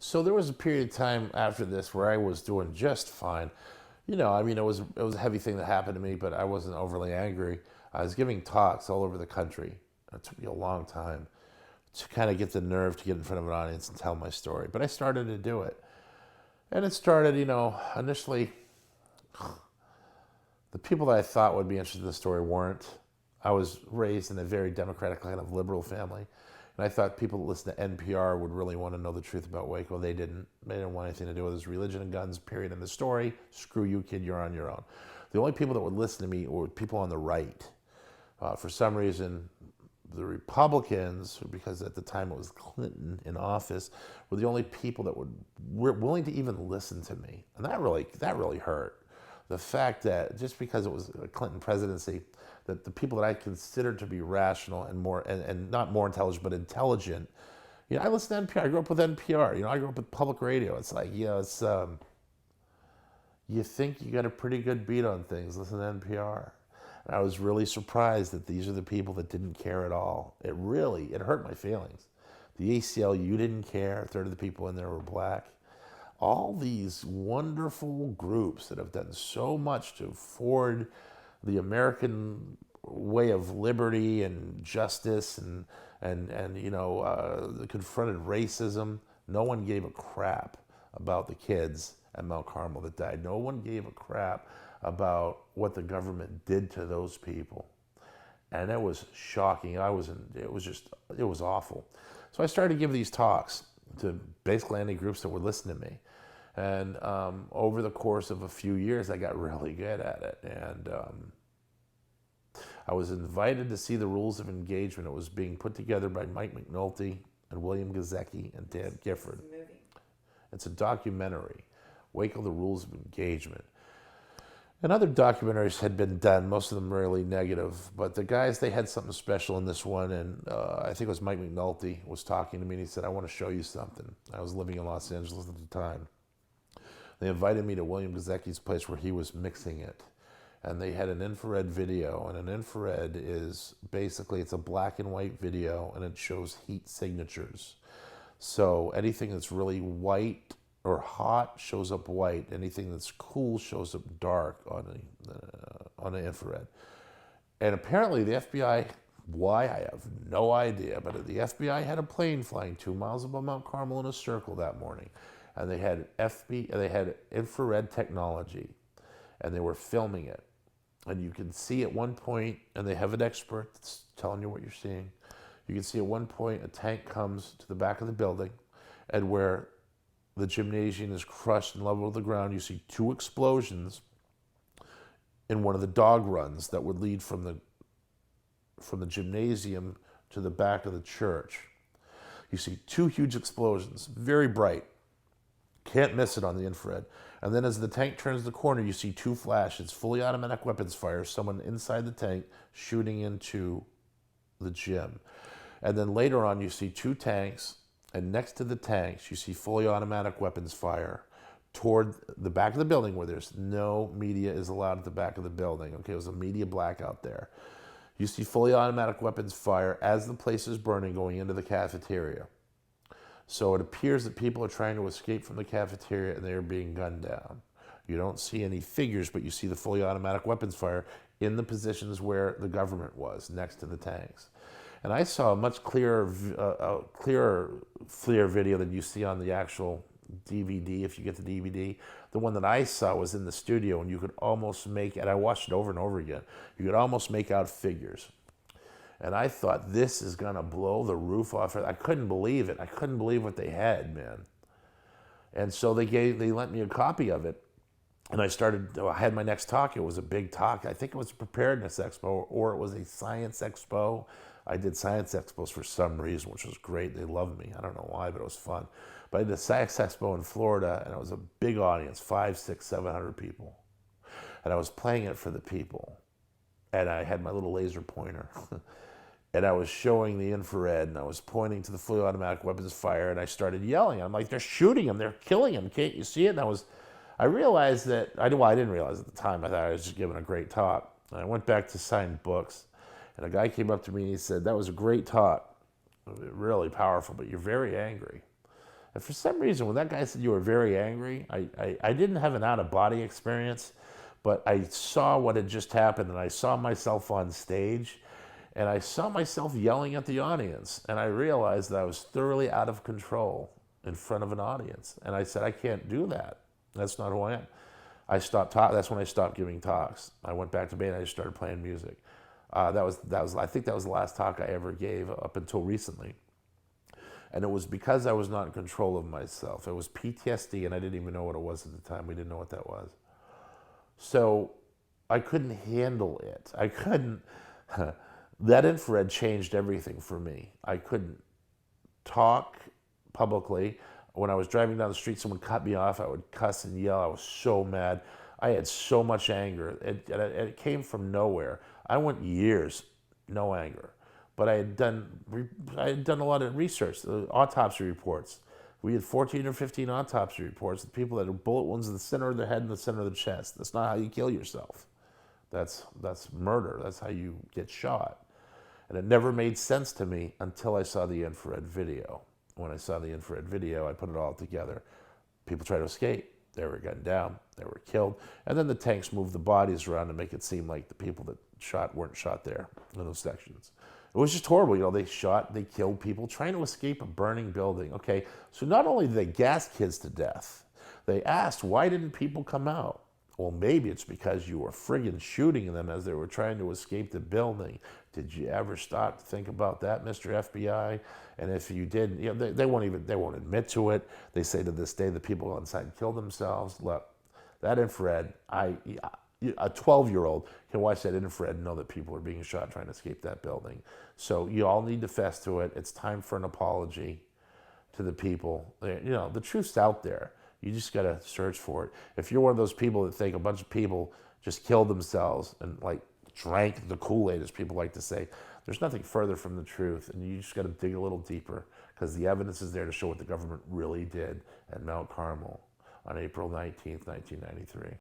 So there was a period of time after this where I was doing just fine. I mean, it was a heavy thing that happened to me, but I wasn't overly angry. I was giving talks all over the country. It took me a long time to kind of get the nerve to get in front of an audience and tell my story, but I started to do it. And it started, initially, the people that I thought would be interested in the story weren't. I was raised in a very democratic kind of liberal family. And I thought people that listen to NPR would really want to know the truth about Waco. They didn't. They didn't want anything to do with his religion and guns, period. In the story, screw you, kid, you're on your own. The only people that would listen to me were people on the right. For some reason, the Republicans, because at the time it was Clinton in office, were the only people that were willing to even listen to me. And that really hurt. The fact that just because it was a Clinton presidency, that the people that I considered to be rational and more and not more intelligent but intelligent, I listened to NPR. I grew up with NPR. I grew up with public radio. It's like, it's you think you got a pretty good beat on things. Listen to NPR. And I was really surprised that these are the people that didn't care at all. It hurt my feelings. The ACLU didn't care. A third of the people in there were black. All these wonderful groups that have done so much to forward the American way of liberty and justice and confronted racism. No one gave a crap about the kids at Mount Carmel that died. No one gave a crap about what the government did to those people. And it was shocking. It was awful. So I started to give these talks to basically any groups that would listen to me. And over the course of a few years, I got really good at it. And I was invited to see the rules of engagement. It was being put together by Mike McNulty and William Gazecki and Dan Gifford. It's a movie. It's a documentary, Waco, the Rules of Engagement. And other documentaries had been done, most of them really negative, but the guys, they had something special in this one, and I think it was Mike McNulty was talking to me, and he said, I want to show you something. I was living in Los Angeles at the time. They invited me to William Gazecki's place where he was mixing it, and they had an infrared video, and an infrared is basically, it's a black and white video, and it shows heat signatures. So anything that's really white or hot shows up white. Anything that's cool shows up dark on the infrared. And apparently the FBI, why, I have no idea, but the FBI had a plane flying 2 miles above Mount Carmel in a circle that morning. And they had infrared technology, and they were filming it. And you can see at one point, and they have an expert that's telling you what you're seeing. You can see at one point a tank comes to the back of the building, and where the gymnasium is crushed and level with the ground, you see 2 explosions in one of the dog runs that would lead from the gymnasium to the back of the church. You see 2 huge explosions, very bright. Can't miss it on the infrared. And then as the tank turns the corner, you see 2 flashes, fully automatic weapons fire, someone inside the tank shooting into the gym. And then later on, you see 2 tanks, and next to the tanks, you see fully automatic weapons fire toward the back of the building where there's no media is allowed at the back of the building. Okay, it was a media blackout there. You see fully automatic weapons fire as the place is burning going into the cafeteria. So it appears that people are trying to escape from the cafeteria and they are being gunned down. You don't see any figures, but you see the fully automatic weapons fire in the positions where the government was, next to the tanks. And I saw a much clearer FLIR video than you see on the actual DVD, if you get the DVD. The one that I saw was in the studio, and you could almost make, and I watched it over and over again, you could almost make out figures. And I thought, this is going to blow the roof off. I couldn't believe it. I couldn't believe what they had, man. And so they lent me a copy of it. And I had my next talk. It was a big talk. I think it was a preparedness expo, or it was a science expo. I did science expos for some reason, which was great. They loved me. I don't know why, but it was fun. But I did a science expo in Florida, and it was a big audience, 500, 600, 700 people. And I was playing it for the people. And I had my little laser pointer. And I was showing the infrared, and I was pointing to the fully automatic weapons fire, and I started yelling. I'm like, they're shooting him. They're killing him. Can't you see it? And I realized that, I didn't realize at the time. I thought I was just giving a great talk. And I went back to sign books. And a guy came up to me and he said, that was a great talk, really powerful, but you're very angry. And for some reason, when that guy said you were very angry, I didn't have an out-of-body experience, but I saw what had just happened, and I saw myself on stage, and I saw myself yelling at the audience, and I realized that I was thoroughly out of control in front of an audience. And I said, I can't do that. That's not who I am. That's when I stopped giving talks. I went back to Maine, and I just started playing music. I think that was the last talk I ever gave up until recently. And it was because I was not in control of myself. It was PTSD, and I didn't even know what it was at the time. We didn't know what that was. So I couldn't handle it. I couldn't. That infrared changed everything for me. I couldn't talk publicly. When I was driving down the street, someone cut me off, I would cuss and yell. I was so mad. I had so much anger. It came from nowhere. I went years, no anger. But I had done a lot of research, autopsy reports. We had 14 or 15 autopsy reports of people that had bullet wounds in the center of the head and the center of the chest. That's not how you kill yourself. That's murder. That's how you get shot. And it never made sense to me until I saw the infrared video. When I saw the infrared video, I put it all together. People tried to escape. They were gunned down. They were killed. And then the tanks moved the bodies around to make it seem like the people that shot weren't shot there in those sections. It was just horrible. You know, they killed people trying to escape a burning building. Okay, so not only did they gas kids to death, they asked, why didn't people come out? Well, maybe it's because you were friggin' shooting them as they were trying to escape the building. Did you ever stop to think about that, Mr. FBI? And if you didn't, you know, they won't admit to it. They say to this day the people inside killed themselves. Look, that infrared, a 12-year-old can watch that infrared and know that people are being shot trying to escape that building. So you all need to fess to it. It's time for an apology to the people. You know, the truth's out there. You just got to search for it. If you're one of those people that think a bunch of people just killed themselves and like drank the Kool-Aid, as people like to say, there's nothing further from the truth. And you just got to dig a little deeper because the evidence is there to show what the government really did at Mount Carmel on April 19th, 1993.